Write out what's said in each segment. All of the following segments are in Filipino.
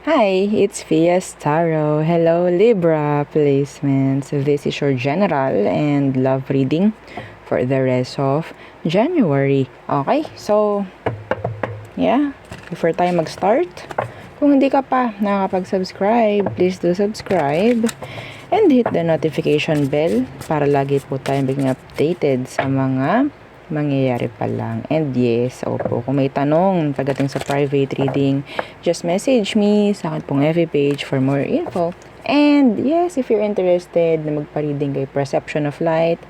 Hi, it's Fias Tarot. Hello, Libra placements. This is your general and love reading for the rest of January. Okay, so, before tayo mag-start, kung hindi ka pa nakakapag-subscribe, please do subscribe and hit the notification bell para lagi po tayo maging updated sa mga mangyayari pa lang. And yes, opo, kung may tanong pagdating sa private reading, just message me sa akin pong FB page for more info. And yes, if you're interested na magpa-reading kay Perception of Light,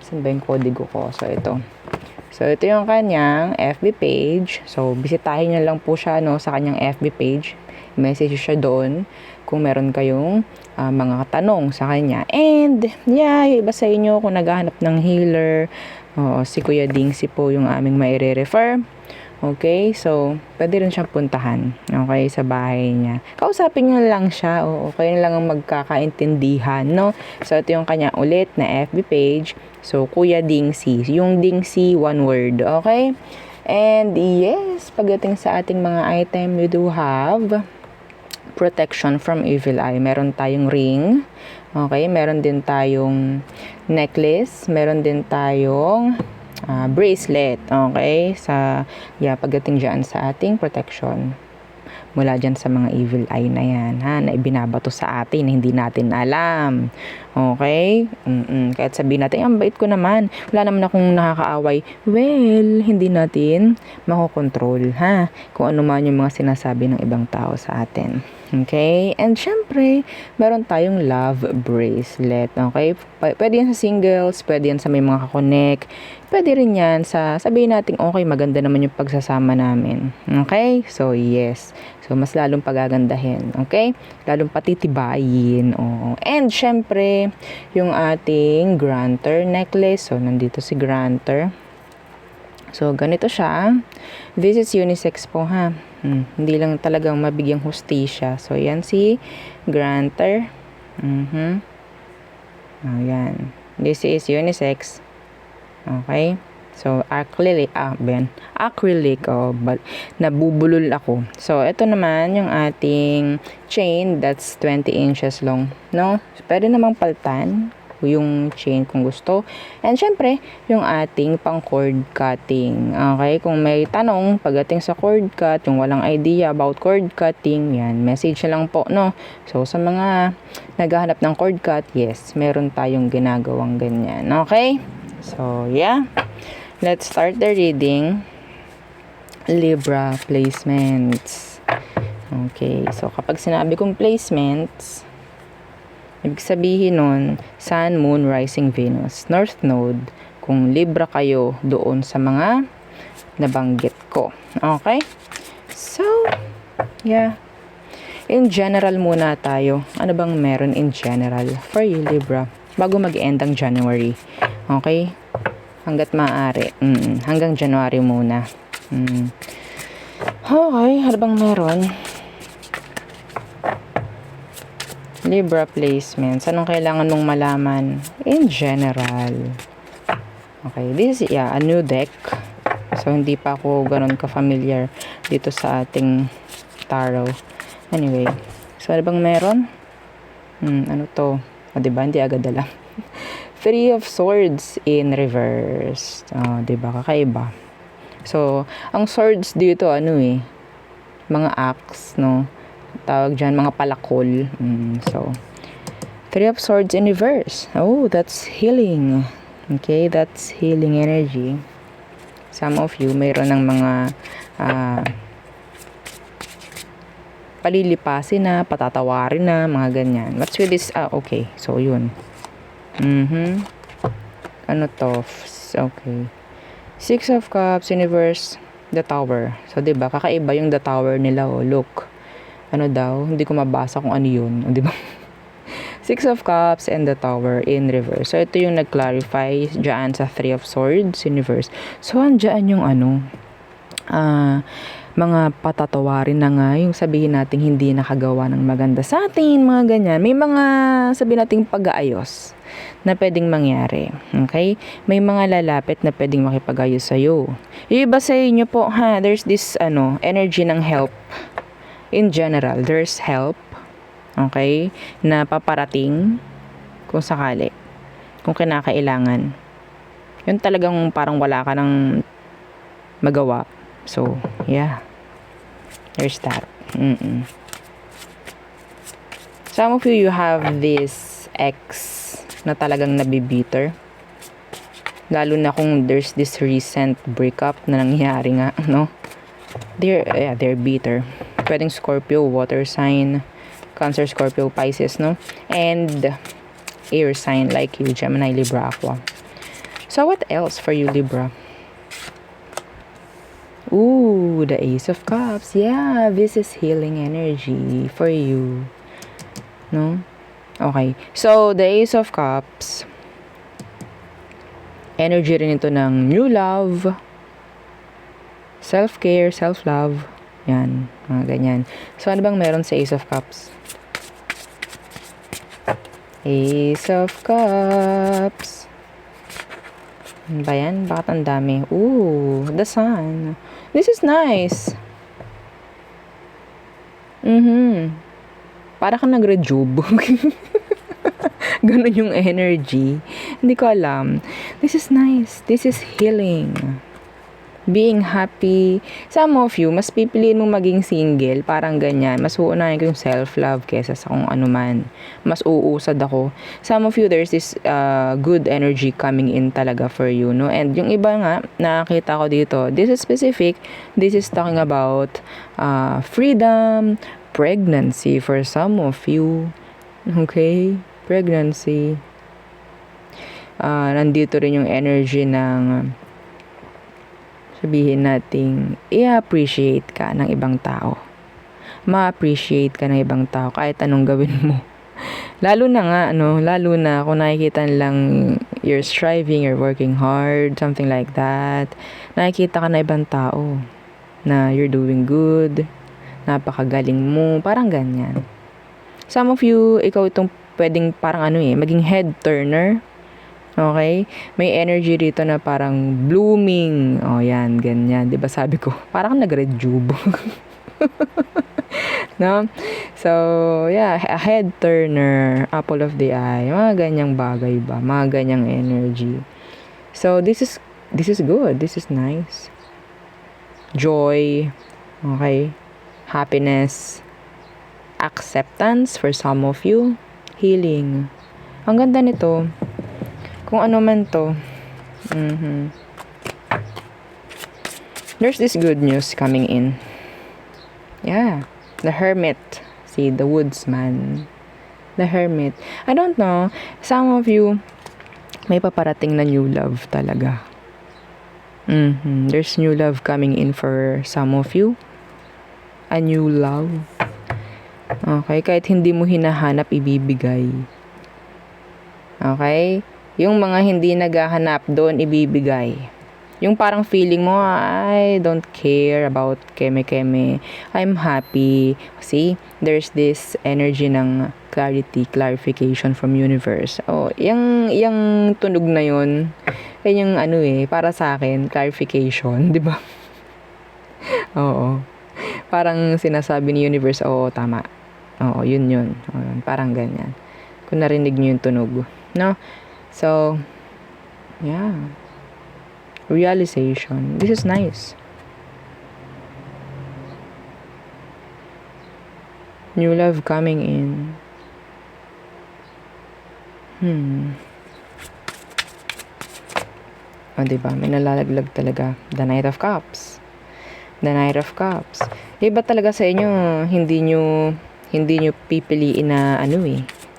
saan ba yung kodigo ko? So, ito yung kanyang FB page. So, bisitahin nyo lang po siya sa kanyang FB page. Message siya doon kung meron kayong mga tanong sa kanya. And, iba sa inyo kung naghahanap ng healer, si Kuya Dingsi po yung aming maire-refer. Okay, so, pwede rin siyang puntahan, okay, sa bahay niya. Kausapin niyo lang siya, kayo lang ang magkakaintindihan, no? So, ito yung kanya ulit na FB page. So, Kuya Dingsi. Yung Dingsi, one word, okay? And, yes, pagdating sa ating mga item, we do have protection from evil eye. Meron tayong ring, okay? Meron din tayong necklace, meron din tayong bracelet, okay? Pagdating dyan sa ating protection mula dyan sa mga evil eye na yan, na ibinabato sa atin, hindi natin alam. Okay? Kahit sabihin natin, ang bait ko naman, wala naman akong nakakaaway. Well, hindi natin makokontrol, kung ano man yung mga sinasabi ng ibang tao sa atin. Okay? And syempre, meron tayong love bracelet. Okay? Pwede yan sa singles, pwede yan sa may mga kakonek, pwede rin yan sa sabihin natin, okay, maganda naman yung pagsasama namin. Okay? So, yes. So, mas lalong pagagandahin. Okay? Lalong patitibayin. And, syempre, yung ating granter necklace. So, nandito si granter. So, ganito siya. This is unisex po, hindi lang talagang mabigyang hustisya. So, yan si granter. Ayan. This is unisex. Okay? So, acrylic, nabubulol ako. So, ito naman yung ating chain, that's 20 inches long, no? So, pwede namang paltan yung chain kung gusto. And, syempre, yung ating pang cord cutting. Okay? Kung may tanong pagdating sa cord cut, yung walang idea about cord cutting, yan, message lang po, no? So, sa mga naghahanap ng cord cut, yes, meron tayong ginagawang ganyan. Okay? So, let's start the reading. Libra placements. Okay, so kapag sinabi kong placements, ibig sabihin nun, Sun, Moon, Rising, Venus, North Node, kung Libra kayo doon sa mga nabanggit ko. Okay? So, in general muna tayo. Ano bang meron in general for you, Libra? Bago mag-end ang January. Okay? Hanggat maaari. Hanggang January muna. Okay, ano bang meron? Libra placements. Anong kailangan mong malaman? In general. Okay, this is a new deck. So, hindi pa ako ganun ka-familiar dito sa ating tarot. Anyway, so ano bang meron? Ano to? Diba? Hindi agad alam. Three of Swords in reverse. Diba? Kakaiba. So, ang swords dito, mga axe, no? Tawag dyan, mga palakol. So, Three of Swords in reverse. Oh, that's healing. Okay, that's healing energy. Some of you, mayroon ng mga palilipasin na, patatawarin na, mga ganyan. What's with this? Okay. So, yun. Ano to? Okay. Six of Cups, Universe, the Tower. So, diba? Kakaiba yung the Tower nila. Look. Ano daw? Hindi ko mabasa kung ano yun. Diba? Six of Cups and the Tower in reverse. So, ito yung nag-clarify dyan sa Three of Swords, Universe. So, andyan yung mga patatawarin na nga, yung sabihin natin hindi nakagawa ng maganda sa atin, mga ganyan. May mga sabihin nating pag-aayos na pwedeng mangyari. Okay? May mga lalapit na pwedeng makipag-ayos sa'yo. Yung iba sa inyo po, there's this energy ng help. in general, there's help, okay, na paparating kung sakali, kung kinakailangan. Yun talagang parang wala ka nang magawa. So, yeah. There's that. Some of you have this ex na talagang nabibitter. Lalo na kung there's this recent breakup na nangyari nga, no? They're bitter. Pwedeng Scorpio, water sign, Cancer, Scorpio, Pisces, no? And air sign like you, Gemini, Libra, Aqua. So what else for you, Libra? Ooh, the Ace of Cups. Yeah, this is healing energy for you. No? Okay. So, the Ace of Cups, energy rin ito ng new love, self-care, self-love. Yan, mga ganyan. So, ano bang meron sa Ace of Cups? Ace of Cups. Ano ba yan? Bakit ang dami? Ooh, the Sun. This is nice. Para kang nag-rejuve. Ganun yung energy. Hindi ko alam. This is nice. This is healing. Being happy. Some of you, mas pipiliin mong maging single. Parang ganyan. Mas uunahin ko yung self-love kesa sa kung ano man. Mas uusad ako. Some of you, there's this good energy coming in talaga for you, no? And yung iba nga, nakakita ko dito, this is specific. This is talking about freedom, pregnancy for some of you. Okay? Pregnancy. Nandito rin yung energy ng sabihin nating i-appreciate ka ng ibang tao. Ma-appreciate ka ng ibang tao kahit anong gawin mo. Lalo na nga, lalo na kung nakikita lang you're striving, you're working hard, something like that. Nakikita ka na ibang tao na you're doing good, napakagaling mo, parang ganyan. Some of you, ikaw itong pwedeng parang maging head turner. Okay? May energy rito na parang blooming. Oh, yan, ganyan. 'Di ba sabi ko? Parang nag-rejuve. No? So, yeah, a head turner, apple of the eye, mga ganyang bagay ba? Mga ganyang energy. So, this is good. This is nice. Joy. Okay? Happiness. Acceptance for some of you. Healing. Ang ganda nito. Kung ano man to. There's this good news coming in. Yeah. The Hermit. See, the woodsman. The Hermit. I don't know. Some of you, may paparating na new love talaga. There's new love coming in for some of you. A new love. Okay? Kahit hindi mo hinahanap, ibibigay. Okay? Yung mga hindi naghahanap, doon ibibigay. Yung parang feeling mo, I don't care about keme-keme. I'm happy. See, there's this energy ng clarity, clarification from universe. Oh, yung tunog na yun, yung para sa akin, clarification, di ba? Oo. Parang sinasabi ni universe, oo, tama. Oo, yun. Oo, parang ganyan. Kung narinig nyo yung tunog. No? So, yeah. Realization. This is nice. New love coming in. O, diba? May nalalaglag talaga. The Knight of Cups. The Knight of Cups. Iba talaga sa inyo, hindi nyo pipiliin na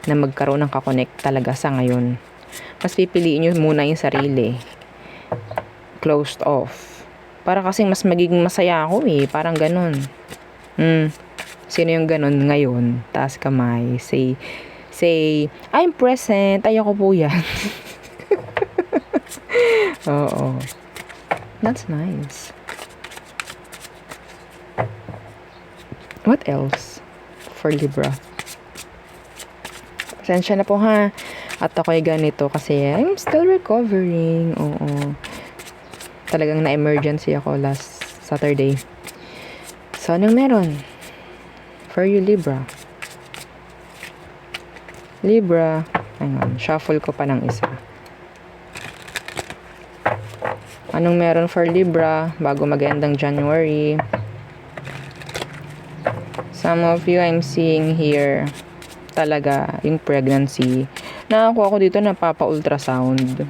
na magkaroon ng kakonect talaga sa ngayon. Mas pipiliin nyo muna yung sarili. Closed off. Para kasing mas magiging masaya ako Parang ganun. Sino yung ganun ngayon? Taas kamay. Say, I'm present. Ayoko po yan. Oo. That's nice. What else for Libra? Pasensya na po ha. At ako'y ganito kasi I'm still recovering. Oo. Talagang na-emergency ako last Saturday. So, anong meron? for you, Libra. Libra. Hang on, shuffle ko pa ng isa. Anong meron for Libra bago mag-end ang January? Some of you I'm seeing here talaga yung pregnancy. Nakakuha ko dito napapa-ultrasound.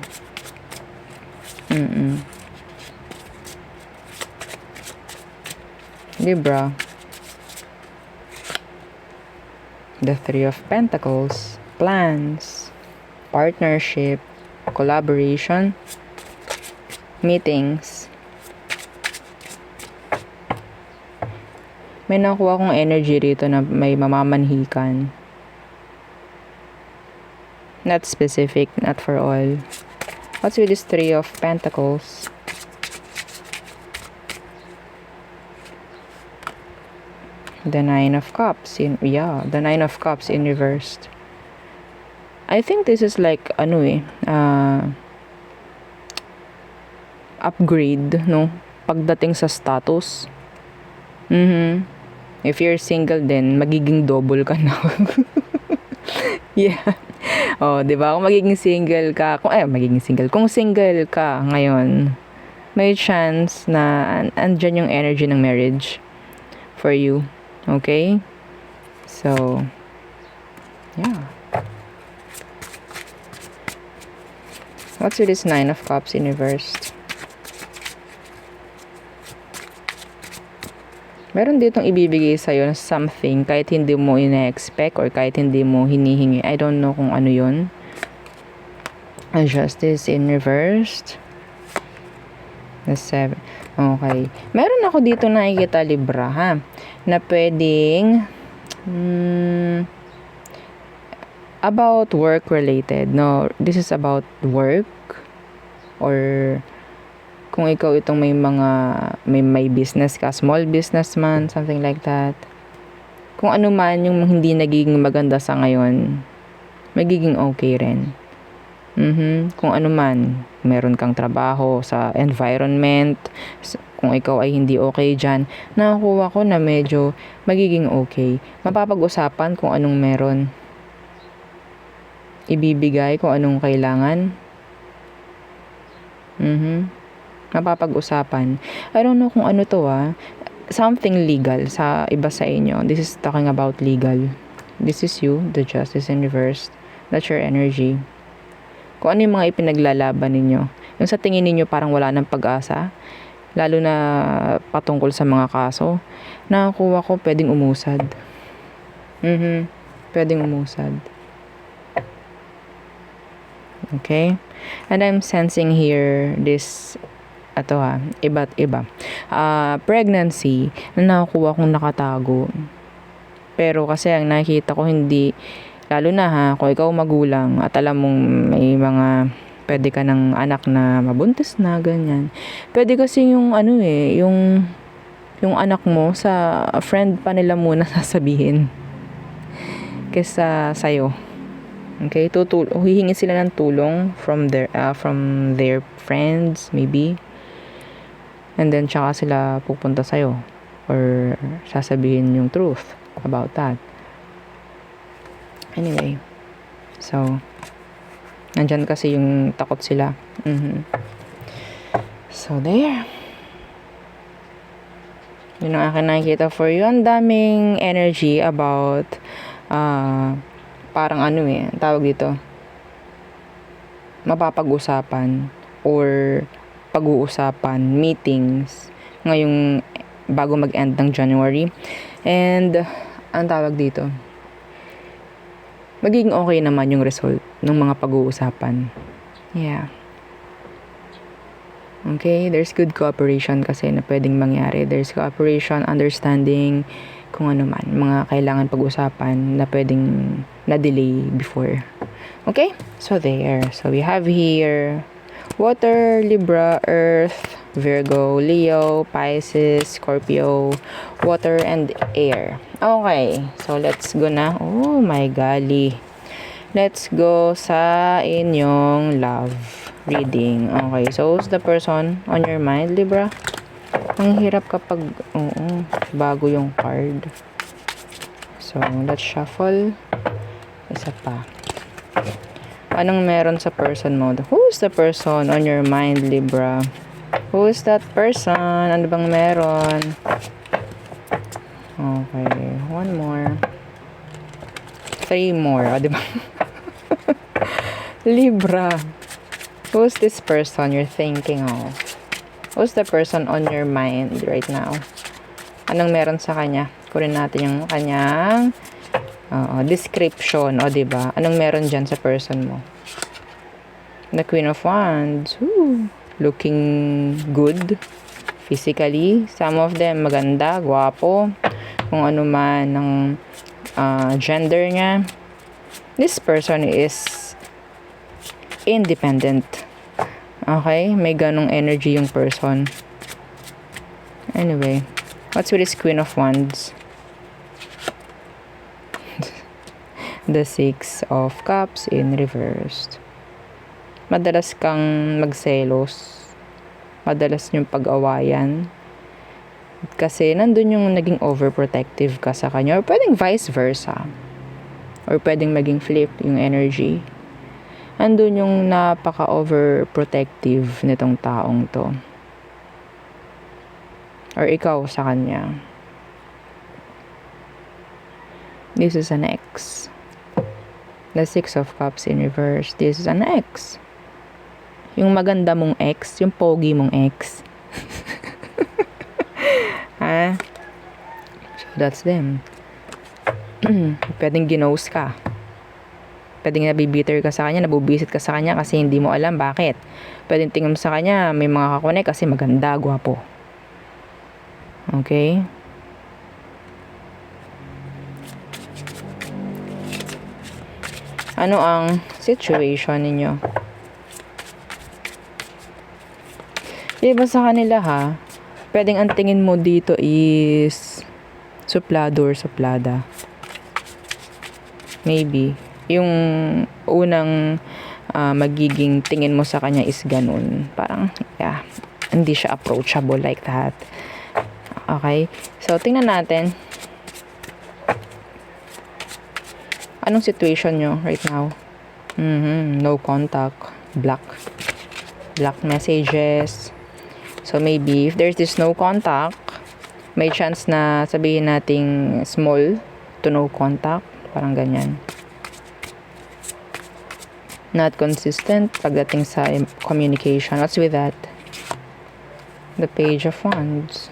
Libra. The Three of Pentacles. Plans. Partnership. Collaboration. Meetings. May nakuha kong energy rito na may mamamanhikan. Not specific, not for all. What's with this Three of Pentacles? The Nine of Cups. The Nine of Cups in reversed. I think this is like, upgrade, no? Pagdating sa status. If you're single then magiging double ka na. Yeah. Oh, 'di ba? Kung magiging single ka, kung single ka ngayon, may chance na andyan yung energy ng marriage for you. Okay? So, yeah. What's with this Nine of Cups in reversed? Meron ditong ibibigay sa'yo na something kahit hindi mo ina-expect or kahit hindi mo hinihingi. I don't know kung ano yun. Justice in reversed. The 7. Okay. Meron ako dito nakikita, Libra, ha? Na pwedeng about work related. No, this is about work or kung ikaw itong may business ka, small businessman, something like that. Kung ano man yung hindi nagiging maganda sa ngayon, magiging okay rin. Kung ano man, meron kang trabaho sa environment, kung ikaw ay hindi okay dyan, nakakuha ko na medyo magiging okay. Mapapag-usapan kung anong meron. Ibibigay kung anong kailangan. Mapapag-usapan. I don't know kung ano to something legal sa iba sa inyo. This is talking about legal. This is you, the Justice in reverse. That's your energy. Kung ano yung mga ipinaglalaban ninyo. Yung sa tingin ninyo parang wala ng pag-asa, lalo na patungkol sa mga kaso, nakakuha ko pwedeng umusad. Pwedeng umusad. Okay? And I'm sensing here this iba't iba. Pregnancy na nakakuha kong nakatago. Pero kasi ang nakikita ko hindi, lalo na kung ikaw magulang at alam mong may mga pwede ka ng anak na mabuntis na, ganyan. Pwede kasi yung yung anak mo sa friend pa nila muna sasabihin kesa sa'yo. Okay? Hihingi sila ng tulong from their friends, maybe. And then, tsaka sila pupunta sa'yo or sasabihin yung truth about that. Anyway, so, nandyan kasi yung takot sila. So, there. Yun ang akin nakikita for you. Ang daming energy about, parang tawag dito, mapapag-usapan or pag-uusapan, meetings, ngayong bago mag-end ng January. And, ang tawag dito, magiging okay naman yung result ng mga pag-uusapan. Yeah. Okay, there's good cooperation kasi na pwedeng mangyari. There's cooperation, understanding, kung ano man, mga kailangan pag-usapan na pwedeng na-delay before. Okay? So, there. So, we have here Water, Libra, Earth, Virgo, Leo, Pisces, Scorpio, Water, and Air. Okay. So, let's go na. Oh my golly. Let's go sa inyong love reading. Okay. So, who's the person on your mind, Libra? Ang hirap kapag, bago yung card. So, let's shuffle. Isa pa. Anong meron sa person mo? Who's the person on your mind, Libra? Who's that person? Ano bang meron? Okay. One more. 3 more. O, diba? Libra. Who's this person you're thinking of? Who's the person on your mind right now? Anong meron sa kanya? Kunin natin yung kanyang description. O, diba? Anong meron dyan sa person mo? The Queen of Wands. Ooh, looking good. Physically. Some of them maganda, gwapo. Kung ano man ng gender niya. This person is independent. Okay? May ganong energy yung person. Anyway. What's with this Queen of Wands? The Six of Cups in reversed. Madalas kang magselos. Madalas yung pag-awayan. Kasi nandun yung naging overprotective ka sa kanya. Or pwedeng vice versa. Or pwedeng maging flip yung energy. Nandun yung napaka-overprotective nitong taong to. Or ikaw sa kanya. This is an ex. The Six of Cups in reverse. This is an ex. Yung maganda mong ex, yung pogi mong ex. Ha? So, that's them. Pwedeng ginose ka. Pwedeng nabibitter ka sa kanya, nabubisit ka sa kanya kasi hindi mo alam bakit. Pwedeng tingin mo sa kanya, may mga kakonek kasi maganda, gwapo. Okay? Ano ang situation ninyo? Diba sa kanila ha, pwedeng ang tingin mo dito is suplado or suplada. Maybe. Yung unang magiging tingin mo sa kanya is ganun. Parang, yeah, hindi siya approachable like that. Okay? So, tingnan natin. Anong situation nyo right now? No contact. Black messages. So, maybe, if there's this no contact, may chance na sabihin nating small to no contact. Parang ganyan. Not consistent pagdating sa communication. What's with that? The Page of Wands.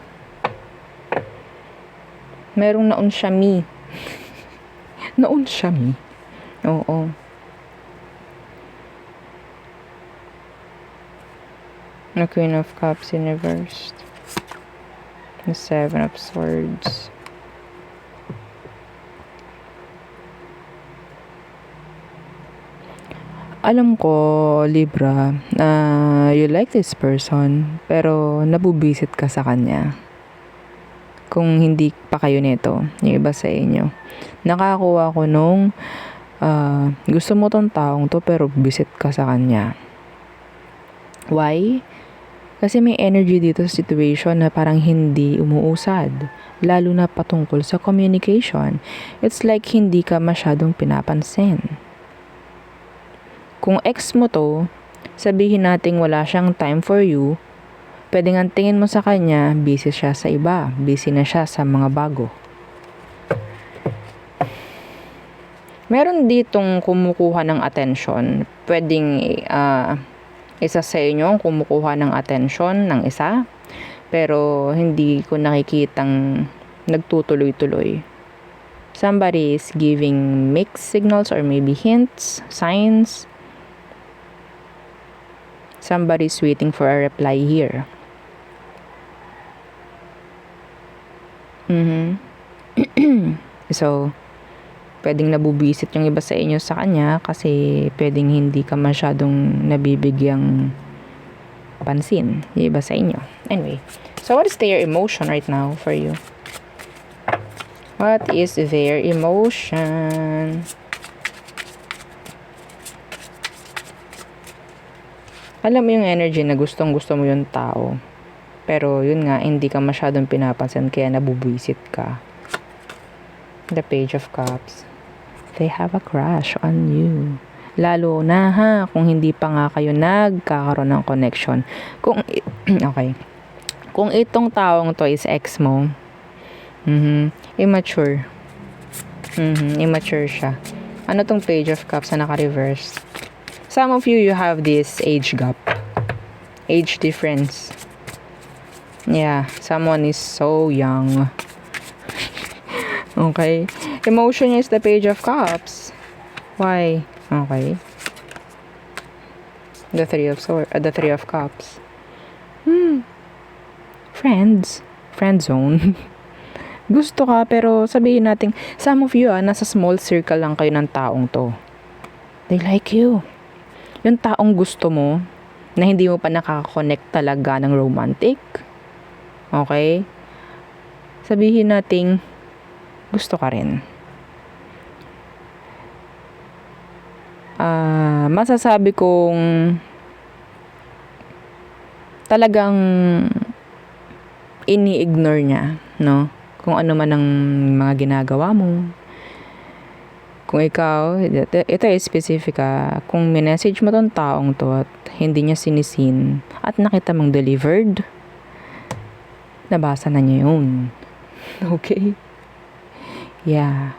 Merong naon siya me. Naon siya me. Oo. The Queen of Cups in reversed. The Seven of Swords. Alam ko, Libra, you like this person, pero nabubisit ka sa kanya. Kung hindi pa kayo nito, yung iba sa inyo. Nakakuha ko nung gusto mo tong taong to, pero bisit ka sa kanya. Why? Kasi may energy dito sa situation na parang hindi umuusad. Lalo na patungkol sa communication. It's like hindi ka masyadong pinapansin. Kung ex mo to, sabihin nating wala siyang time for you, pwedeng ang tingin mo sa kanya, busy siya sa iba. Busy na siya sa mga bago. Meron ditong kumukuha ng attention. Pwedeng isa sa inyo ang kumukuha ng attention ng isa, pero hindi ko nakikitang nagtutuloy-tuloy. Somebody is giving mixed signals or maybe hints, signs. Somebody is waiting for a reply here. So, pwedeng nabubisit yung iba sa inyo sa kanya kasi pwedeng hindi ka masyadong nabibigyang pansin yung iba sa inyo. Anyway, so what is their emotion right now for you? What is their emotion? Alam mo yung energy na gustong-gusto mo yung tao. Pero yun nga, hindi ka masyadong pinapansin kaya nabubwisit ka. The Page of Cups. They have a crush on you. Lalo na kung hindi pa nga kayo nagkakaroon ng connection. Okay. Kung itong taong to is ex mo, immature. Immature siya. Ano tong Page of Cups na naka-reverse? Some of you have this age gap. Age difference. Yeah, someone is so young. Okay. Emotion is the Page of Cups. Why? Okay. The Three of Cups. Friends. Friend zone. Gusto ka, pero sabihin natin, some of you, nasa small circle lang kayo ng taong to. They like you. Yung taong gusto mo, na hindi mo pa nakaka-connect talaga ng romantic. Okay? Sabihin natin, gusto ka rin. Masasabi kong talagang ini-ignore niya, no? Kung ano man ang mga ginagawa mo. Kung ikaw, ito ay specific kung minessage mo tong taong to at hindi niya sinisin at nakita mong delivered, nabasa na niya yun. Okay? Yeah.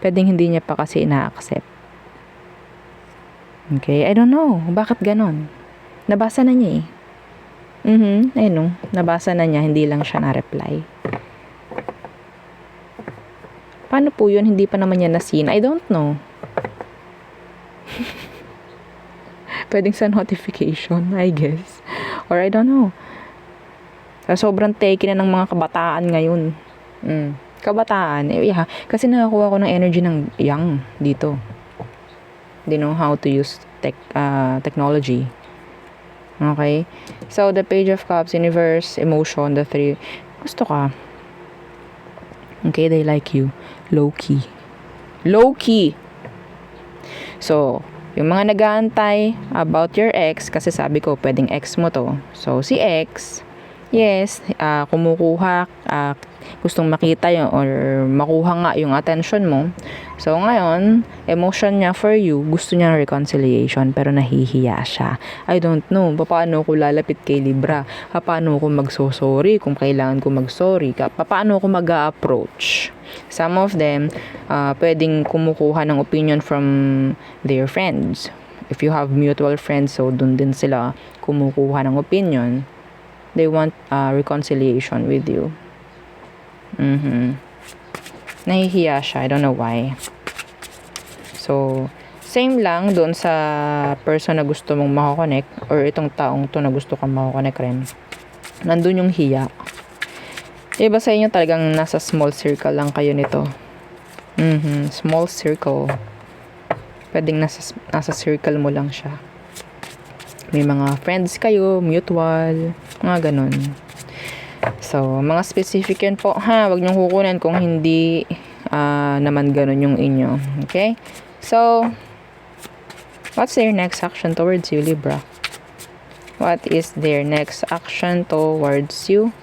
Pwedeng hindi niya pa kasi ina-accept. Okay? I don't know. Bakit ganon? Nabasa na niya ayun, nabasa na niya, hindi lang siya na-reply. Paano po yun? Hindi pa naman niya na-seen. I don't know. Pwedeng sa notification, I guess. Or I don't know. Sobrang taken na ng mga kabataan ngayon. Kabataan. Yeah. Kasi nakakuha ko ng energy ng young dito. They know how to use technology. Okay? So, the Page of Cups, universe, emotion, the three. Gusto ka. Okay, they like you. Low-key. Low-key. So, yung mga nag-aantay about your ex, kasi sabi ko, pwedeng ex mo to. So, si ex, yes, kumukuha, gustong makita yung, or makuha nga yung attention mo. So, ngayon, emotion niya for you, gusto niya reconciliation, pero nahihiya siya. I don't know, paano ko lalapit kay Libra? Paano ko magsosorry kung kailangan ko magsorry? Paano ko mag-a-approach? Some of them, pwedeng kumukuha ng opinion from their friends. If you have mutual friends, so dun din sila kumukuha ng opinion. They want reconciliation with you. Nahihiya siya. I don't know why. So, same lang doon sa person na gusto mong makakonect or itong taong to na gusto kang makakonect rin. Nandun yung hiya. Iba sa inyo talagang nasa small circle lang kayo nito. Small circle. Pwedeng nasa circle mo lang siya. May mga friends kayo, mutual, mga ganun. So, mga specific yun po, wag niyong kukunin kung hindi naman ganun yung inyo. Okay? So, what's their next action towards you, Libra? What is their next action towards you?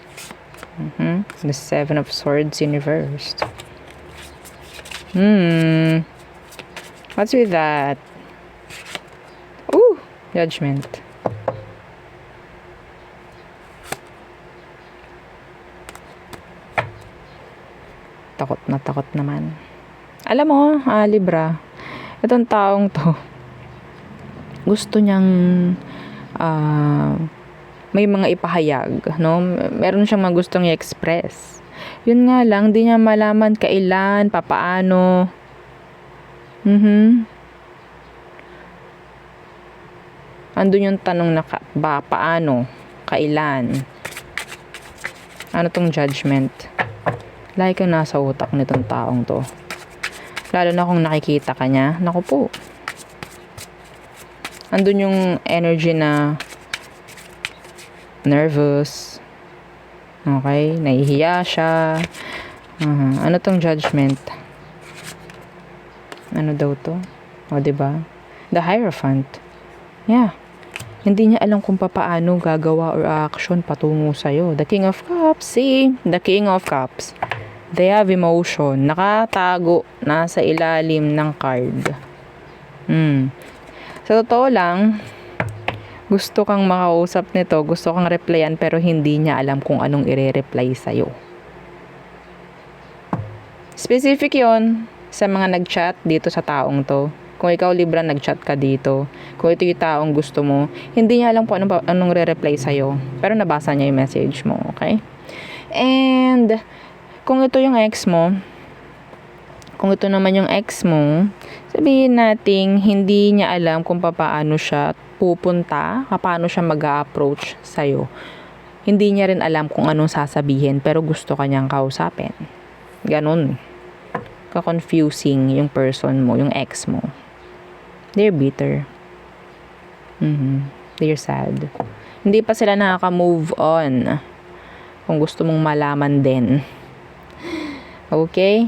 The Seven of Swords in reverse. What's with that? Ooh, Judgment. Takot naman. Alam mo, Libra, itong taong to, gusto niyang may mga ipahayag, no? Meron siyang mga gustong i-express. Yun nga lang, di niya malaman kailan, papaano. Andun yung tanong na paano, kailan. Ano tong Judgment? Like ang nasa utak nitong taong to. Lalo na kung nakikita ka niya. Naku po. Andun yung energy na nervous. Okay? Nahihiya siya. Ano tong Judgment? Ano daw to? O, diba? The Hierophant. Yeah. Hindi niya alam kung paano gagawa or action patungo sa'yo. The King of Cups. See? The King of Cups. They have emotion. Nakatago. Nasa ilalim ng card. Sa totoo lang, gusto kang makausap nito, gusto kang replyan, pero hindi niya alam kung anong ire-reply sa'yo. Specific yon sa mga nag-chat dito sa taong to. Kung ikaw, Libra, nag-chat ka dito, kung ito yung taong gusto mo, hindi niya alam kung anong re-reply sa'yo. Pero nabasa niya yung message mo, okay? And, kung ito yung ex mo, kung ito naman yung ex mo, sabihin nating hindi niya alam kung paano siya pupunta, paano siya mag-a-approach sa'yo. Hindi niya rin alam kung anong sasabihin, pero gusto kanyang kausapin. Ganun. Ka-confusing yung person mo, yung ex mo. They're bitter. They're sad. Hindi pa sila nakaka-move on. Kung gusto mong malaman din. Okay?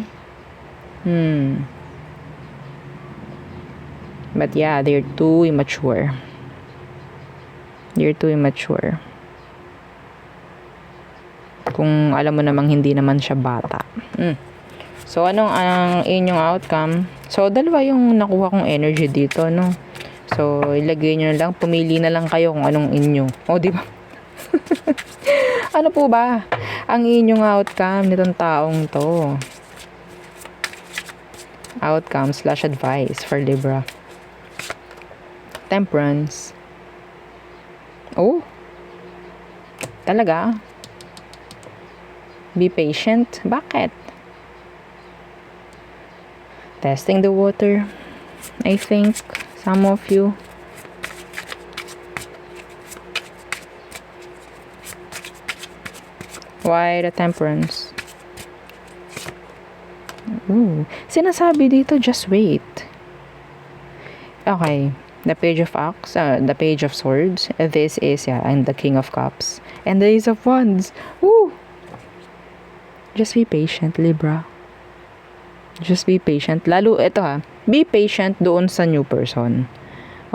But yeah, they're too immature. They're too immature. Kung alam mo namang hindi naman siya bata. So, anong ang inyong outcome? So, dalawa yung nakuha kong energy dito, no? So, ilagay nyo lang, pumili na lang kayo kung anong inyo. Di ba? Ano po ba ang inyong outcome nitong taong to? Outcome/advice for Libra. Temperance. Talaga? Be patient? Bakit? Testing the water, I think, some of you. Why the temperance? Sinasabi dito, just wait. Okay, the page of the page of swords. This is, and the king of cups. And the ace of wands. Just be patient, Libra. Just be patient. Lalo, be patient doon sa new person.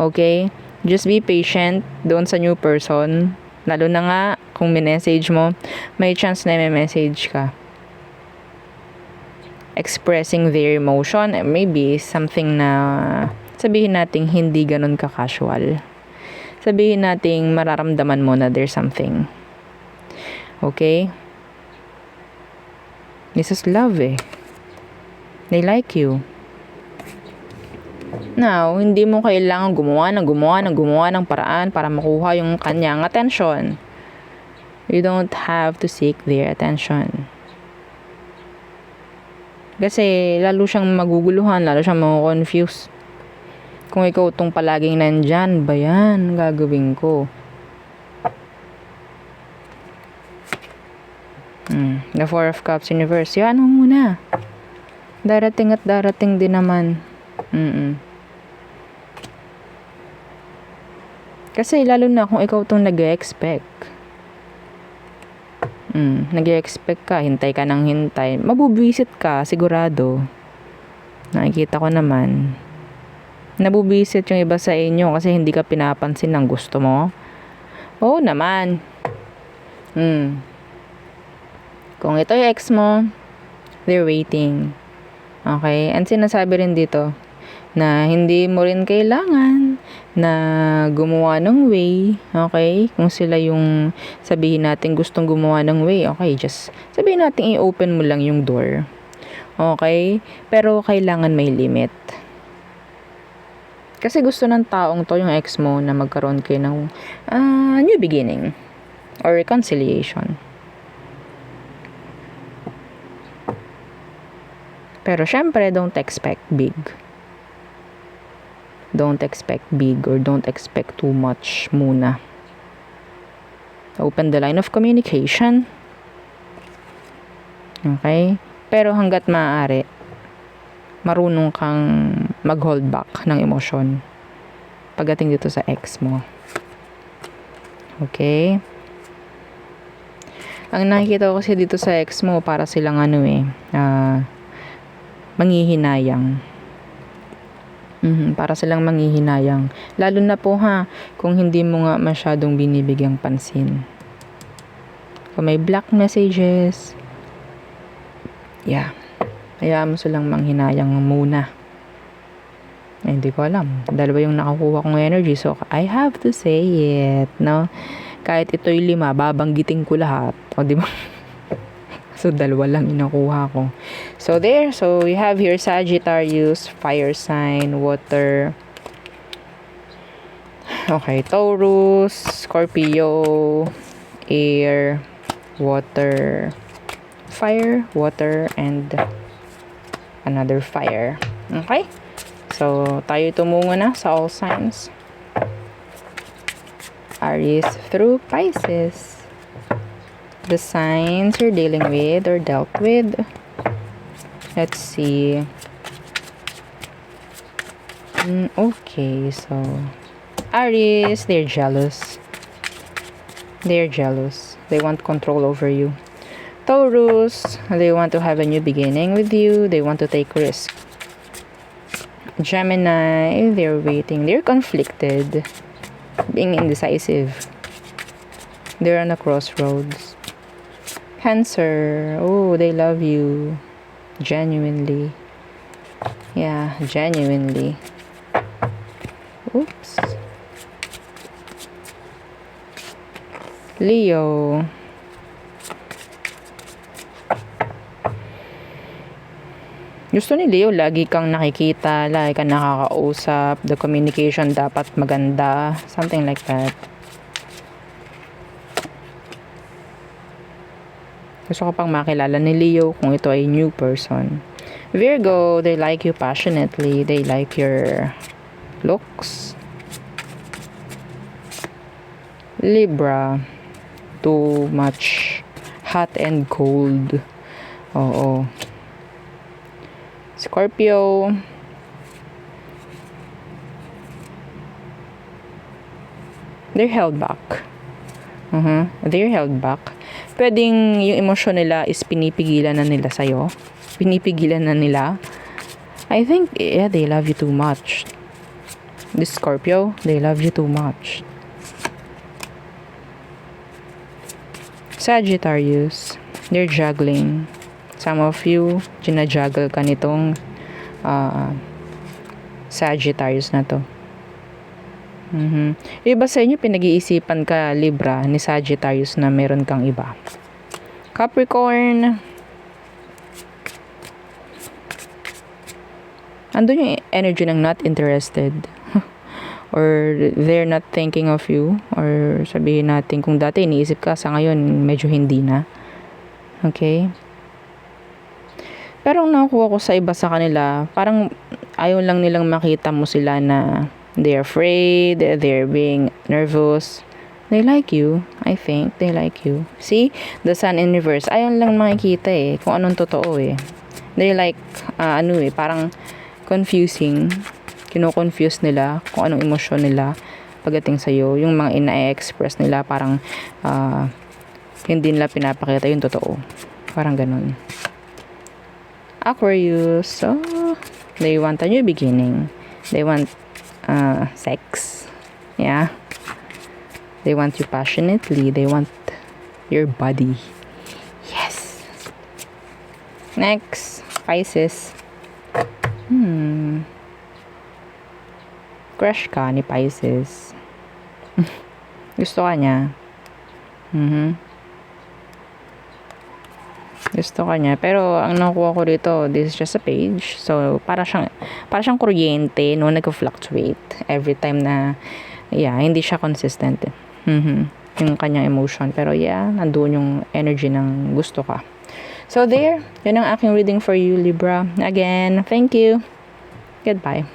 Okay? Just be patient doon sa new person. Lalo na nga, kung minessage mo, may chance na may message ka. Expressing their emotion, maybe something na sabihin nating hindi ganun ka-casual. Sabihin nating mararamdaman mo na there's something. Okay? This is love They like you. Now, hindi mo kailangan gumawa ng paraan para makuha yung kanyang attention. You don't have to seek their attention. Kasi lalo siyang maguguluhan, lalo siyang ma-confuse. Kung ikaw tong palaging nandyan, ba yan gagawin ko? The Four of Cups Universe. Yan mo muna. Darating at darating din naman. Kasi lalo na kung ikaw tong nag-expect. Nag-expect ka, hintay ka ng hintay. Mabubisit ka, sigurado. Nakikita ko naman. Nabubisit yung iba sa inyo kasi hindi ka pinapansin ng gusto mo. Oo naman. Kung ito yung ex mo, they're waiting. Okay? And sinasabi rin dito na hindi mo rin kailangan na gumawa ng way. Okay? Kung sila yung sabihin natin gustong gumawa ng way, okay, just sabihin natin i-open mo lang yung door. Okay? Pero kailangan may limit. Kasi gusto ng taong to, yung ex mo, na magkaroon kayo ng new beginning or reconciliation. Pero syempre, don't expect big. Don't expect big or don't expect too much muna. Open the line of communication. Okay? Pero hanggat maaari, marunong kang mag-hold back ng emosyon pagdating dito sa ex mo. Okay? Ang nakikita ko kasi dito sa ex mo, para silang manghihinayang. Para silang manghihinayang. Lalo na po kung hindi mo nga masyadong binibigyang pansin. Kung may black messages, Yeah. Hayaan mo silang manghinayang muna. Ay, hindi ko alam. Dalawa yung nakakuha kong energy. So, I have to say it, no? Kahit ito'y 5, babanggitin ko lahat. O, di ba? So, dalawa lang inakuha ko. So, there. So, we have here Sagittarius, fire sign, water. Okay, Taurus, Scorpio, air, water, fire, water, and another fire. Okay? So, tayo tumungo na sa all signs. Aries through Pisces. The signs you're dealing with or dealt with. Let's see. Okay, so Aries, they're jealous. They're jealous. They want control over you. Taurus, they want to have a new beginning with you. They want to take risk. Gemini, they're waiting. They're conflicted. Being indecisive. They're on a crossroads. Cancer, oh, they love you. Genuinely. Yeah, genuinely. Oops. Leo. Gusto ni Leo, lagi kang nakikita, lagi kang nakakausap, the communication dapat maganda, something like that. Gusto ko pang makilala ni Leo kung ito ay new person. Virgo, they like you passionately, they like your looks. Libra, too much hot and cold. Oo. Scorpio, they're held back. They're held back. Pwedeng yung emosyon nila is pinipigilan na nila sa'yo. Pinipigilan na nila. I think, yeah, they love you too much. This Scorpio, they love you too much. Sagittarius, they're juggling. Some of you, ginajuggle ka nitong Sagittarius na to. Iba sa inyo, pinag-iisipan ka, Libra, ni Sagittarius na meron kang iba. Capricorn, andun yung energy ng not interested. Or they're not thinking of you. Or sabihin natin, kung dati iniisip ka, sa ngayon, medyo hindi na. Okay? Pero ang nakuha ko sa iba sa kanila, parang ayaw lang nilang makita mo sila na they're afraid, they're being nervous. They like you. I think they like you. See? The sun in reverse. Ayaw lang makikita kung anong totoo They like, parang confusing. Kino-confuse nila kung anong emosyon nila pagdating sa'yo. Yung mga ina-express nila, parang hindi nila pinapakita yung totoo. Parang ganun. Aquarius, so they want a new beginning. They want sex. Yeah. They want you passionately. They want your body. Yes. Next, Pisces. Crush ka ni Pisces. Gusto ka niya. Gusto ka niya. Pero, ang nakuha ko dito, this is just a page. So, para siyang kuryente, no? Nag-fluctuate every time na, yeah, hindi siya consistent. Yung kanyang emotion. Pero, yeah, nandoon yung energy ng gusto ka. So, there. Yun ang aking reading for you, Libra. Again, thank you. Goodbye.